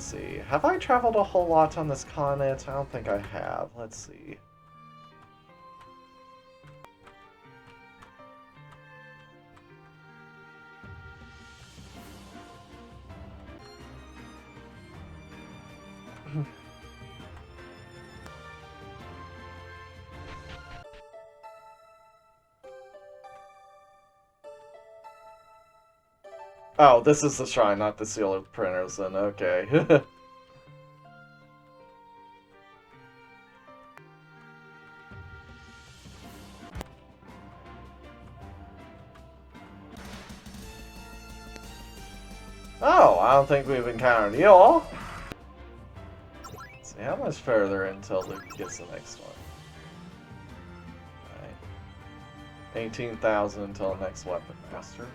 Let's see. Have I traveled a whole lot on this continent? I don't think I have. Let's see. Oh, this is the shrine, not the seal of printers, then. Okay. Oh, I don't think we've encountered you all. Let's see, how much further until it gets the next one? Right. 18,000 until the next weapon master.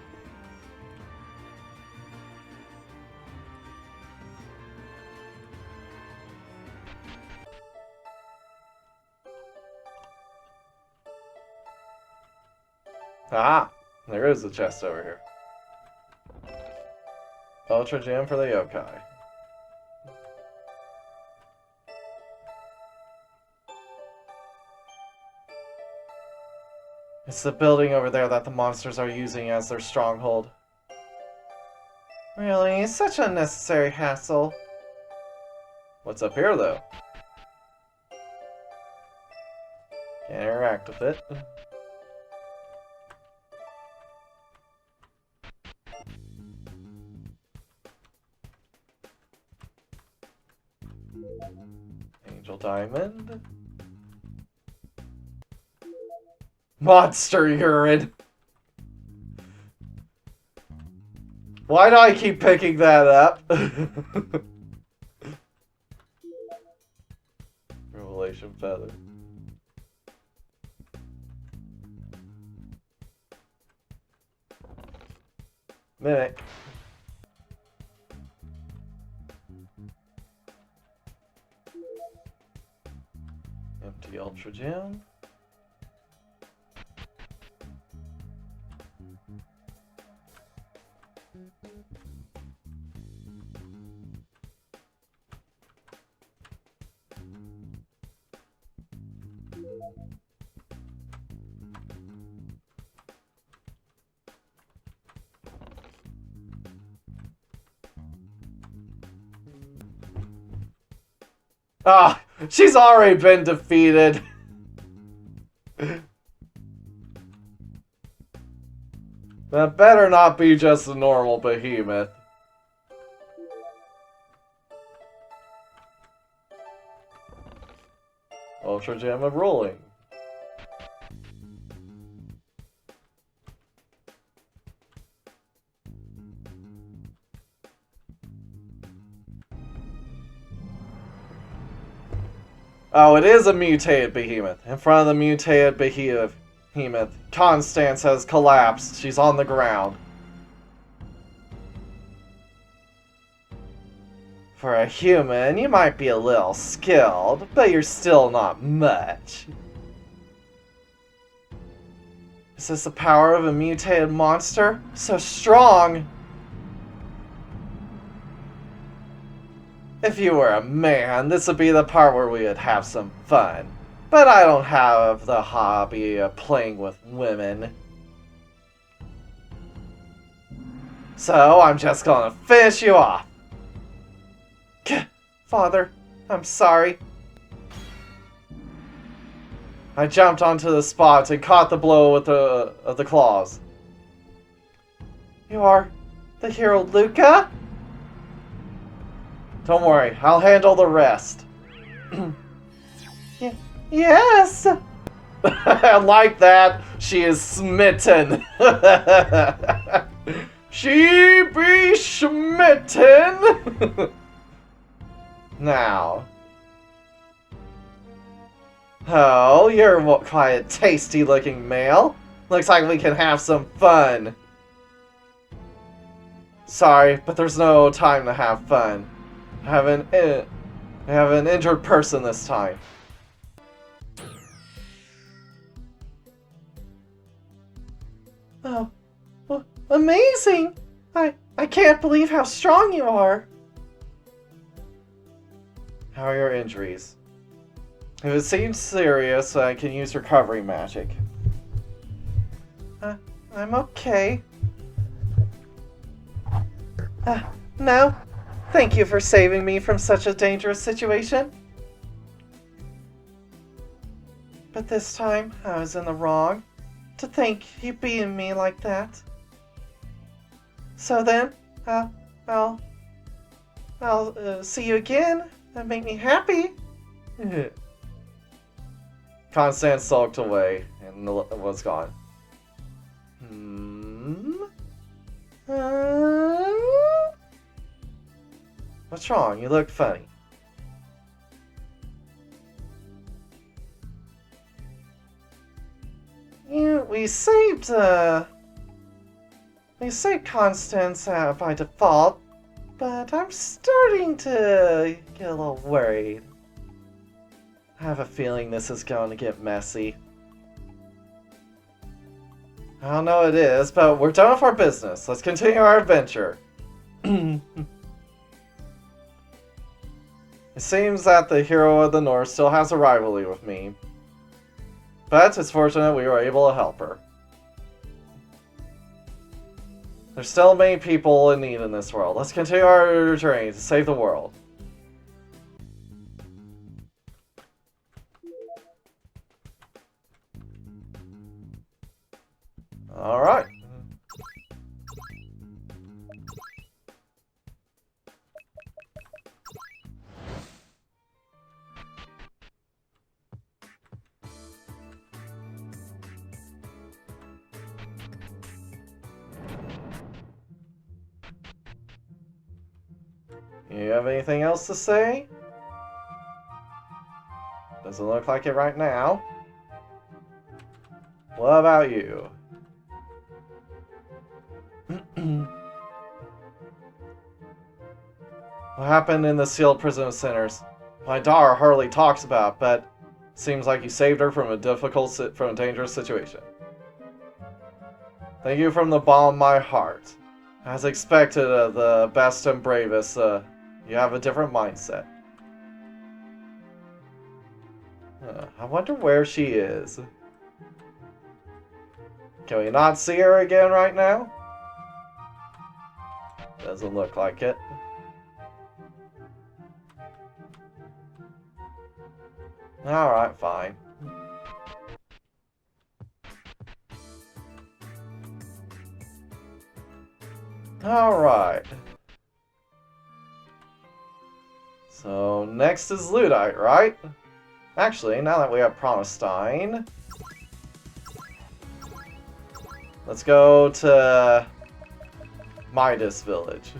Ah! There is a chest over here. Ultra gem for the yokai. It's the building over there that the monsters are using as their stronghold. Really? Such unnecessary hassle. What's up here, though? Can't interact with it. Angel Diamond. Monster urine! Why do I keep picking that up? Revelation Feather. Mimic. Empty Ultra Gem. Ah, she's already been defeated. That better not be just a normal behemoth. Ultra Gem of Rolling. Oh, it is a mutated behemoth. In front of the mutated behemoth, Constance has collapsed. She's on the ground. For a human, you might be a little skilled, but you're still not much. Is this the power of a mutated monster? So strong! If you were a man, this would be the part where we would have some fun. But I don't have the hobby of playing with women. So I'm just gonna finish you off. Father, I'm sorry. I jumped onto the spot and caught the blow with the claws. You are the hero Luca? Don't worry, I'll handle the rest. Yes! Like that, she is smitten. She be smitten! Now. Oh, you're quite a tasty looking male. Looks like we can have some fun. Sorry, but there's no time to have fun. I have an injured person this time. Oh, well, amazing! I can't believe how strong you are. How are your injuries? If it seems serious, I can use recovery magic. I'm okay. No. Thank you for saving me from such a dangerous situation. But this time, I was in the wrong. To think you beating me like that. So then, I'll see you again. That make me happy. Constance sulked away and was gone. What's wrong? You look funny. We saved Constance by default, but I'm starting to get a little worried. I have a feeling this is going to get messy. I don't know what it is, but we're done with our business. Let's continue our adventure. It seems that the hero of the North still has a rivalry with me. But it's fortunate we were able to help her. There's still many people in need in this world. Let's continue our journey to save the world. Alright. You have anything else to say? Doesn't look like it right now. What about you? What happened in the sealed prison centers? My daughter hardly talks about, but seems like you saved her from a dangerous situation. Thank you from the bottom of my heart. As expected of the best and bravest, you have a different mindset. I wonder where she is. Can we not see her again right now? Doesn't look like it. Alright, fine. Alright. So, next is Luddite, right? Actually, now that we have Promestein, let's go to Midas Village.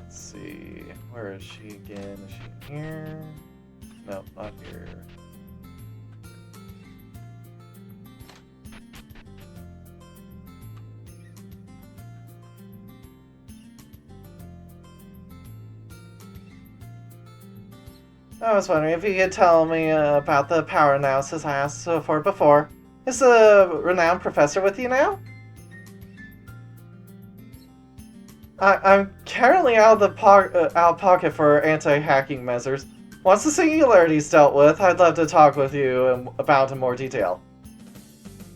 Let's see, where is she again? Is she here? No, not here. I was wondering if you could tell me about the power analysis I asked for before. Is the renowned professor with you now? I'm currently out of pocket for anti-hacking measures. Once the singularity's dealt with, I'd love to talk with you about in more detail.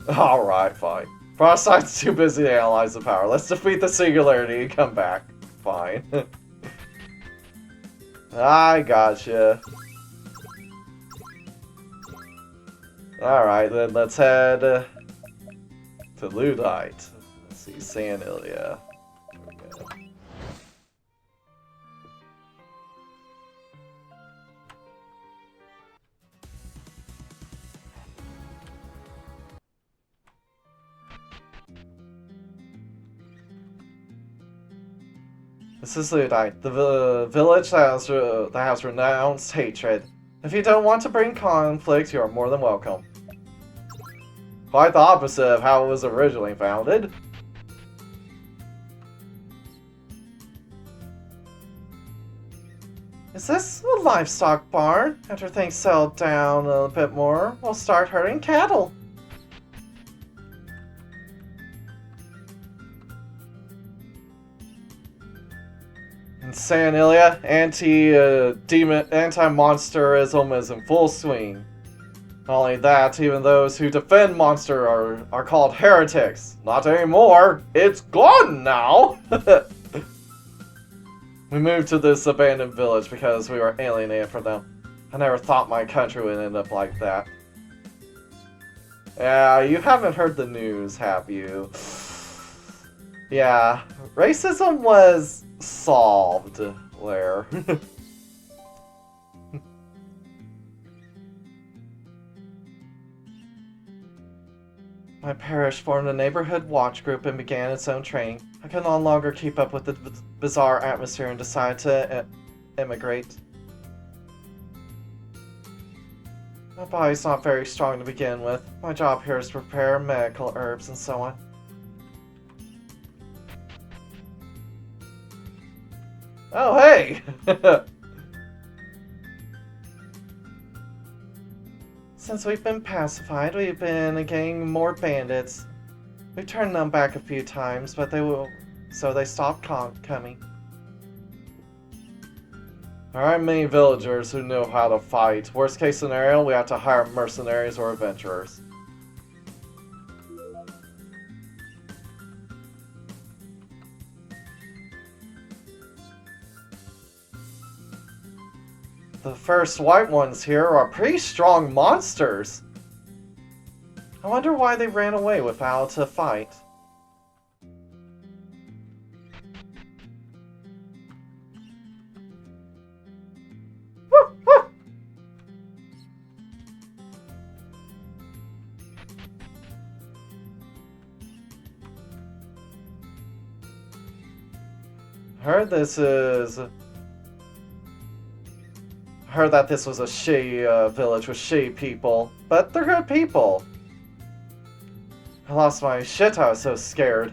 Alright, fine. Frostein's too busy to analyze the power. Let's defeat the singularity and come back. Fine. I gotcha. Alright, then let's head to Luddite. Let's see, Sandilia. This is Luddite, the village that has renounced hatred. If you don't want to bring conflict, you are more than welcome. Quite the opposite of how it was originally founded. Is this a livestock barn? After things settle down a bit more, we'll start herding cattle. In Sanilia, anti-monsterism is in full swing. Not only that, even those who defend monster are called heretics. Not anymore. It's gone now. We moved to this abandoned village because we were alienated from them. I never thought my country would end up like that. Yeah, you haven't heard the news, have you? Yeah, racism was solved there. My parish formed a neighborhood watch group and began its own training. I could no longer keep up with the bizarre atmosphere and decided to emigrate. My body's not very strong to begin with. My job here is to prepare medical herbs and so on. Oh, hey! Since we've been pacified, we've been getting more bandits. We turned them back a few times, but they stopped coming. There aren't many villagers who know how to fight. Worst case scenario, we have to hire mercenaries or adventurers. The first white ones here are pretty strong monsters. I wonder why they ran away without a fight. Heard that this was a shitty village with shitty people, but they're good people. I lost my shit, I was so scared.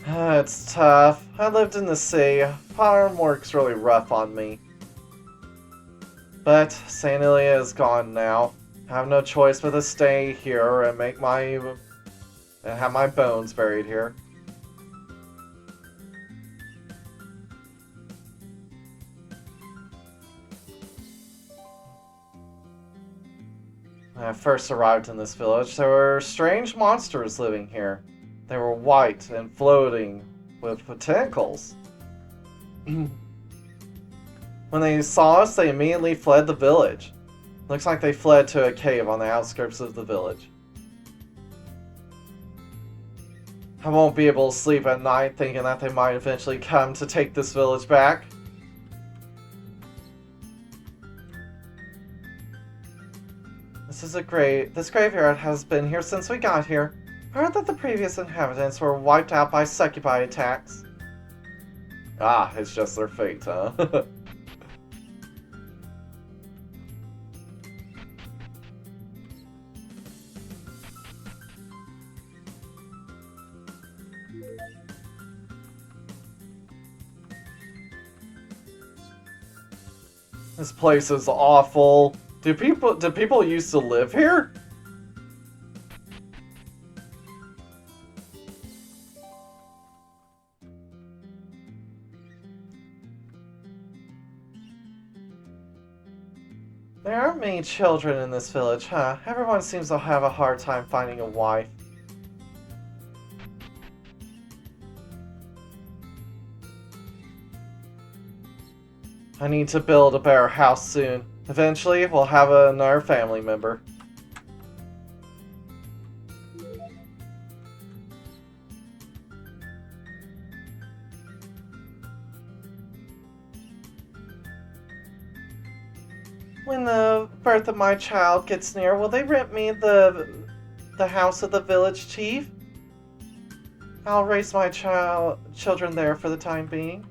It's tough. I lived in the sea. Farm work's really rough on me. But St. Ilia is gone now. I have no choice but to stay here and have my bones buried here. When I first arrived in this village, there were strange monsters living here. They were white and floating with tentacles. When they saw us, they immediately fled the village. Looks like they fled to a cave on the outskirts of the village. I won't be able to sleep at night thinking that they might eventually come to take this village back. This graveyard has been here since we got here. I heard that the previous inhabitants were wiped out by succubi attacks. Ah, it's just their fate, huh? This place is awful. Do people used to live here? There aren't many children in this village, huh? Everyone seems to have a hard time finding a wife. I need to build a better house soon. Eventually, we'll have another family member. When the birth of my child gets near, will they rent me the house of the village chief? I'll raise my children there for the time being.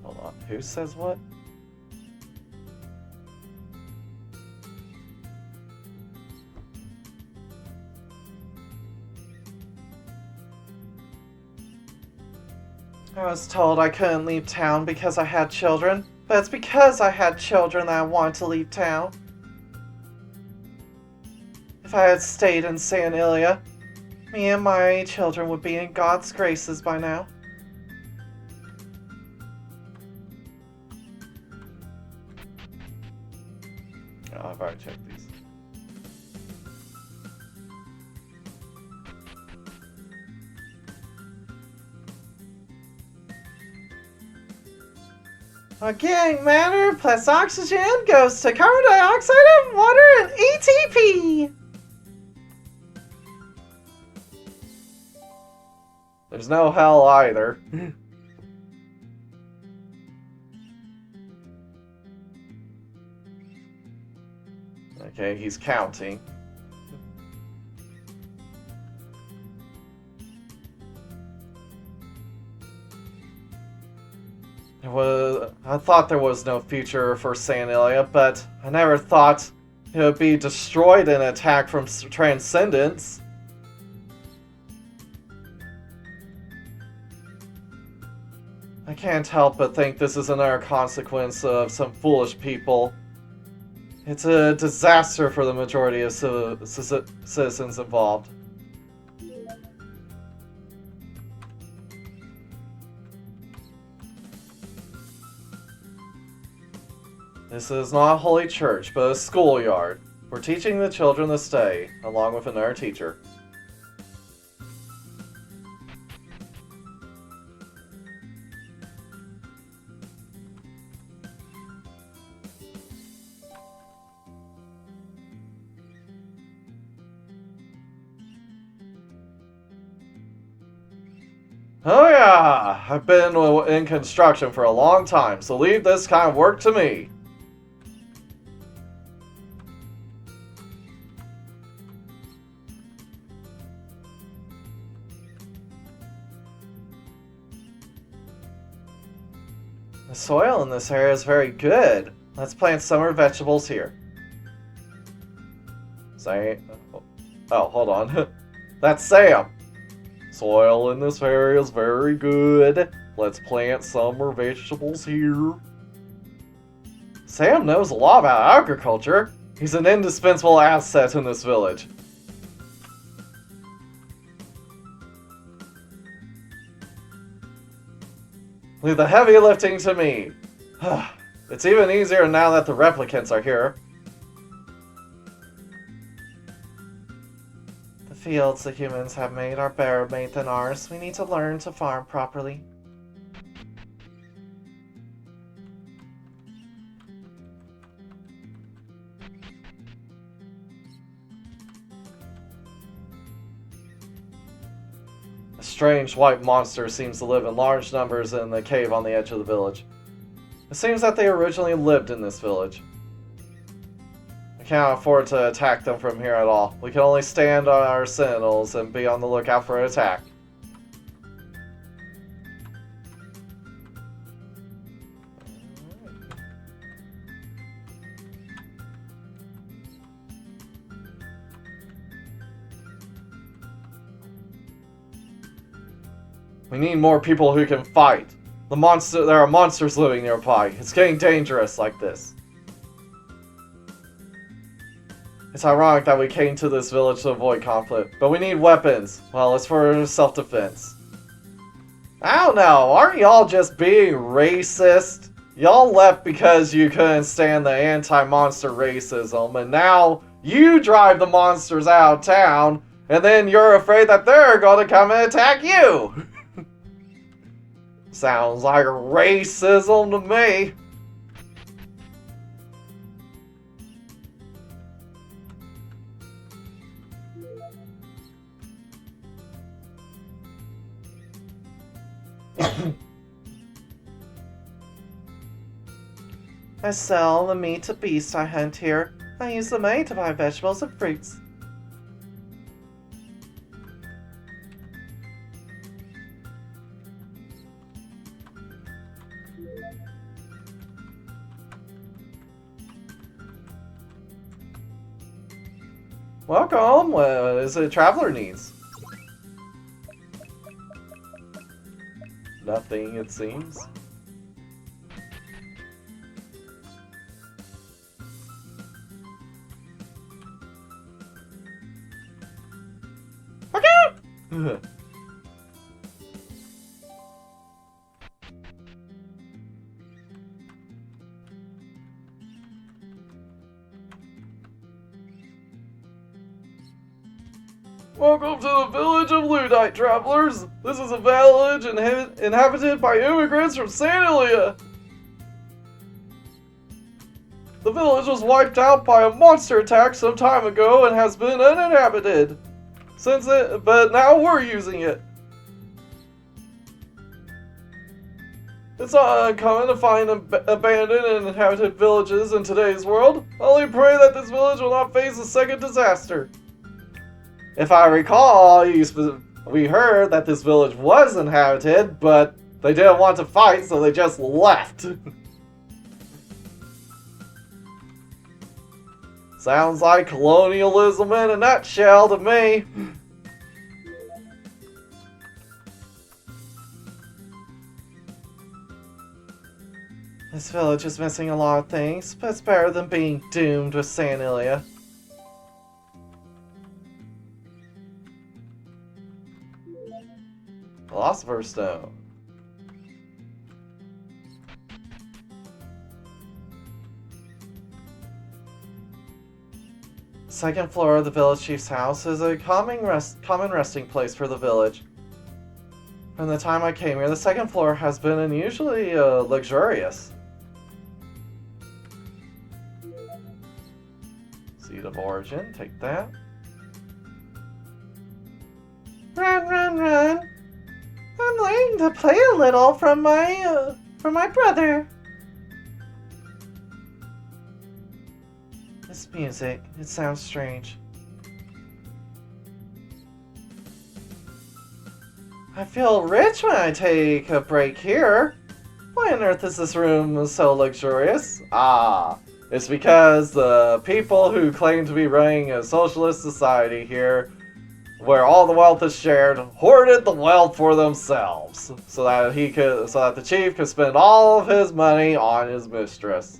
Hold on, who says what? I was told I couldn't leave town because I had children, but it's because I had children that I wanted to leave town. If I had stayed in St. Ilia, me and my children would be in God's graces by now. Oh, I've already checked these. Organic matter plus oxygen goes to carbon dioxide and water and ATP. There's no hell either. Okay, he's counting. I thought there was no future for St. Ilia, but I never thought it would be destroyed in an attack from Transcendence. I can't help but think this is another consequence of some foolish people. It's a disaster for the majority of citizens involved. This is not a holy church, but a schoolyard. We're teaching the children to stay, along with another teacher. Oh yeah, I've been in construction for a long time, so leave this kind of work to me. The soil in this area is very good. Let's plant summer vegetables here. Oh, hold on. That's Sam. Soil in this area is very good. Let's plant summer vegetables here. Sam knows a lot about agriculture. He's an indispensable asset in this village. Leave the heavy lifting to me. It's even easier now that the replicants are here. The fields the humans have made are better made than ours. We need to learn to farm properly. A strange white monster seems to live in large numbers in the cave on the edge of the village. It seems that they originally lived in this village. We cannot afford to attack them from here at all. We can only stand on our sentinels and be on the lookout for an attack. We need more people who can fight. There are monsters living nearby. It's getting dangerous like this. It's ironic that we came to this village to avoid conflict, but we need weapons. Well, it's for self-defense. I don't know, aren't y'all just being racist? Y'all left because you couldn't stand the anti-monster racism, and now you drive the monsters out of town, and then you're afraid that they're gonna come and attack you! Sounds like racism to me. I sell the meat to beasts I hunt here. I use the money to buy vegetables and fruits. Welcome. What is it traveler needs? Nothing, it seems. Okay. Welcome to the village of Luddite, travelers. This is a village inhabited by immigrants from Sanilia. The village was wiped out by a monster attack some time ago and has been uninhabited but now we're using it. It's not uncommon to find abandoned and inhabited villages in today's world. Only pray that this village will not face a second disaster. If I recall, we heard that this village was inhabited, but they didn't want to fight, so they just left. Sounds like colonialism in a nutshell to me. This village is missing a lot of things, but it's better than being doomed with Sanilia. Philosopher's Stone. Second floor of the village chief's house is a common resting place for the village. From the time I came here, the second floor has been unusually luxurious. Seed of Origin, take that. Run, run, run! I'm learning to play a little from my brother. This music, it sounds strange. I feel rich when I take a break here. Why on earth is this room so luxurious? Ah, it's because the people who claim to be running a socialist society here, where all the wealth is shared, hoarded the wealth for themselves, so that the chief could spend all of his money on his mistress.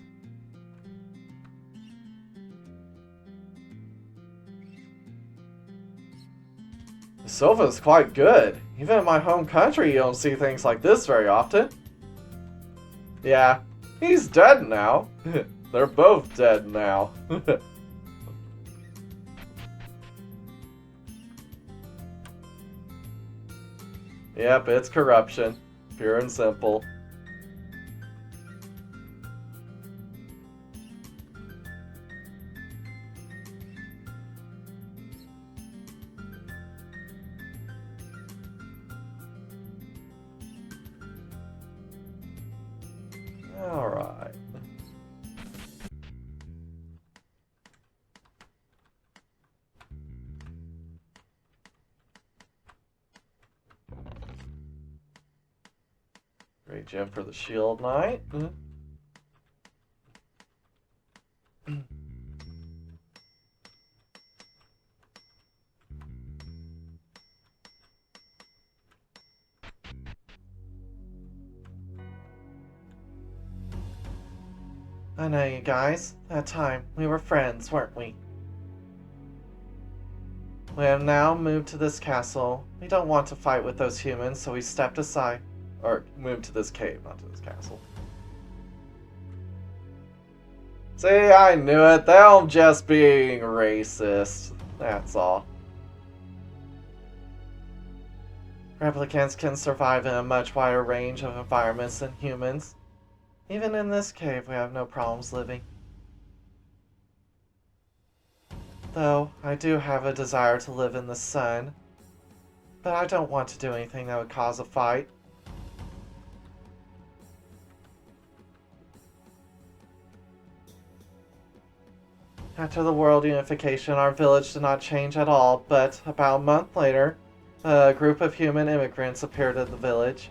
The sofa is quite good. Even in my home country, you don't see things like this very often. Yeah, he's dead now. They're both dead now. Yep, it's corruption. Pure and simple. Alright. Great gem for the Shield Knight. I know you guys. That time, we were friends, weren't we? We have now moved to this castle. We don't want to fight with those humans, so we stepped aside. Or moved to this cave, not to this castle. See, I knew it. They're just being racist. That's all. Replicants can survive in a much wider range of environments than humans. Even in this cave, we have no problems living. Though, I do have a desire to live in the sun. But I don't want to do anything that would cause a fight. After the world unification, our village did not change at all, but about a month later, a group of human immigrants appeared at the village.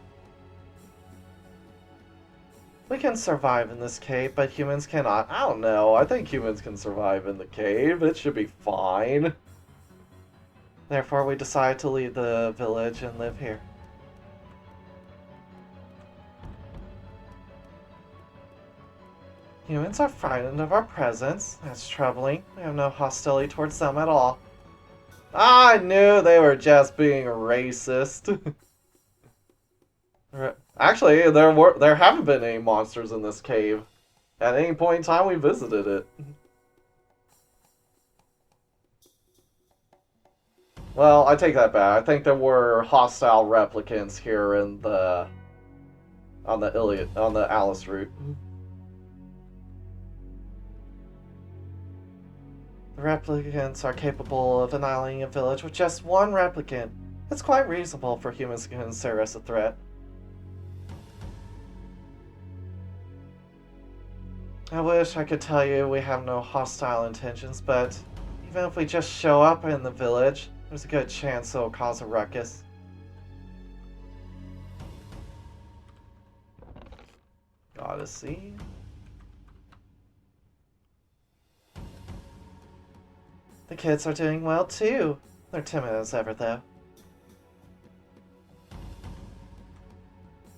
We can survive in this cave, but humans cannot. I don't know. I think humans can survive in the cave. It should be fine. Therefore, we decided to leave the village and live here. Humans are frightened of our presence. That's troubling. We have no hostility towards them at all. I knew they were just being racist. Actually, there haven't been any monsters in this cave at any point in time we visited it. Well, I take that back. I think there were hostile replicants here in the on the Alice route. The replicants are capable of annihilating a village with just one replicant. It's quite reasonable for humans to consider us a threat. I wish I could tell you we have no hostile intentions, but even if we just show up in the village, there's a good chance it'll cause a ruckus. Gotta see. The kids are doing well too. They're timid as ever though.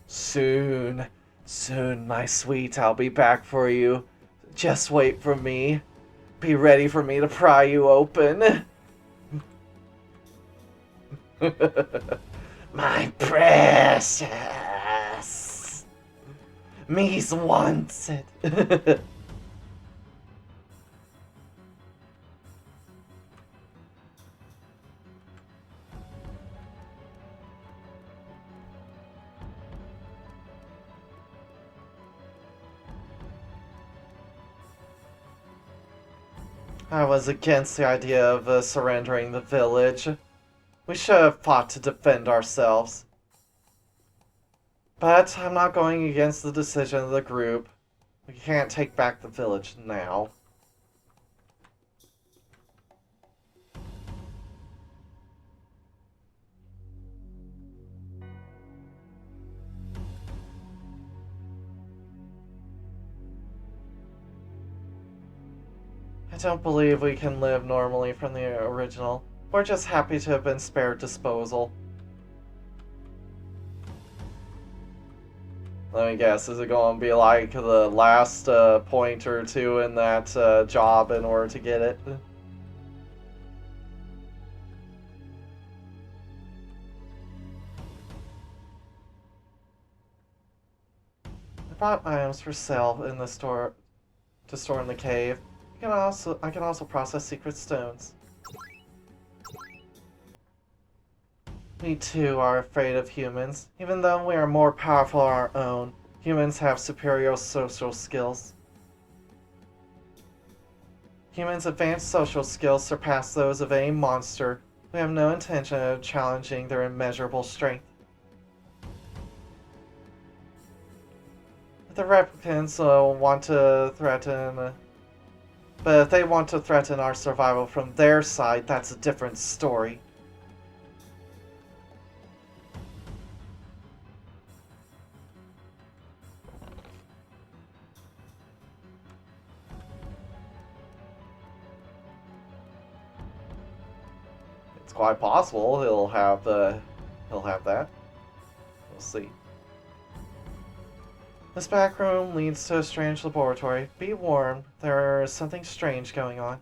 Soon, my sweet, I'll be back for you. Just wait for me. Be ready for me to pry you open. My precious. Me's wants it. I was against the idea of surrendering the village. We should have fought to defend ourselves. But I'm not going against the decision of the group. We can't take back the village now. I don't believe we can live normally from the original. We're just happy to have been spared disposal. Let me guess, is it going to be like the last point or two in that job in order to get it? I bought items for sale in the store to store in the cave. I can also process secret stones. We too are afraid of humans. Even though we are more powerful on our own, humans have superior social skills. Humans' advanced social skills surpass those of any monster. We have no intention of challenging their immeasurable strength. If the replicants want to threaten... But if they want to threaten our survival from their side, that's a different story. It's quite possible he'll have that. We'll see. This back room leads to a strange laboratory. Be warned, there is something strange going on.